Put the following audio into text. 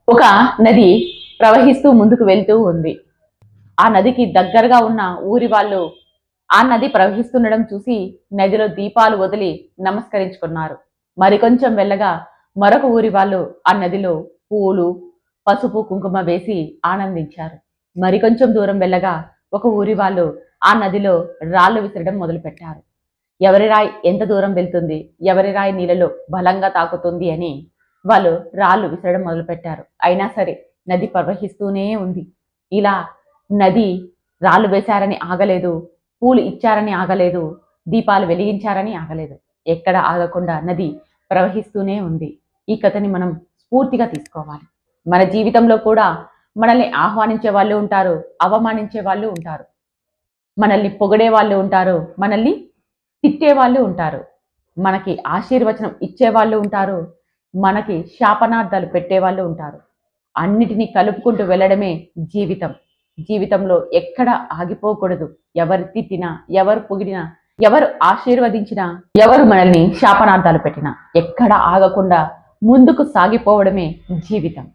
ఒక నది ప్రవహిస్తూ ముందుకు వెళ్తూ ఉంది. ఆ నదికి దగ్గరగా ఉన్న ఊరి వాళ్ళు ఆ నది ప్రవహిస్తుండడం చూసి నదిలో దీపాలు వదిలి నమస్కరించుకున్నారు. మరికొంచెం వెళ్ళగా మరొక ఊరి వాళ్ళు ఆ నదిలో పూలు, పసుపు, కుంకుమ వేసి ఆనందించారు. మరికొంచెం దూరం వెళ్ళగా ఒక ఊరి వాళ్ళు ఆ నదిలో రాళ్ళు విసరడం మొదలుపెట్టారు. ఎవరి రాయి ఎంత దూరం వెళ్తుంది, ఎవరి రాయి నీళ్ళలో బలంగా తాకుతుంది అని వాళ్ళు రాళ్ళు విసరడం మొదలుపెట్టారు. అయినా సరే నది ప్రవహిస్తూనే ఉంది. ఇలా నది రాళ్ళు వేశారని ఆగలేదు, పూలు ఇచ్చారని ఆగలేదు, దీపాలు వెలిగించారని ఆగలేదు. ఎక్కడ ఆగకుండా నది ప్రవహిస్తూనే ఉంది. ఈ కథని మనం స్ఫూర్తిగా తీసుకోవాలి. మన జీవితంలో కూడా మనల్ని ఆహ్వానించే వాళ్ళు ఉంటారు, అవమానించే వాళ్ళు ఉంటారు. మనల్ని పొగిడే వాళ్ళు ఉంటారు, మనల్ని తిట్టేవాళ్ళు ఉంటారు. మనకి ఆశీర్వచనం ఇచ్చేవాళ్ళు ఉంటారు, మనకి శాపనార్థాలు పెట్టేవాళ్ళు ఉంటారు. అన్నిటినీ కలుపుకుంటూ వెళ్ళడమే జీవితం. జీవితంలో ఎక్కడ ఆగిపోకూడదు. ఎవరు తిట్టినా, ఎవరు పొగిడినా, ఎవరు ఆశీర్వదించినా, ఎవరు మనల్ని శాపనార్థాలు పెట్టినా ఎక్కడ ఆగకుండా ముందుకు సాగిపోవడమే జీవితం.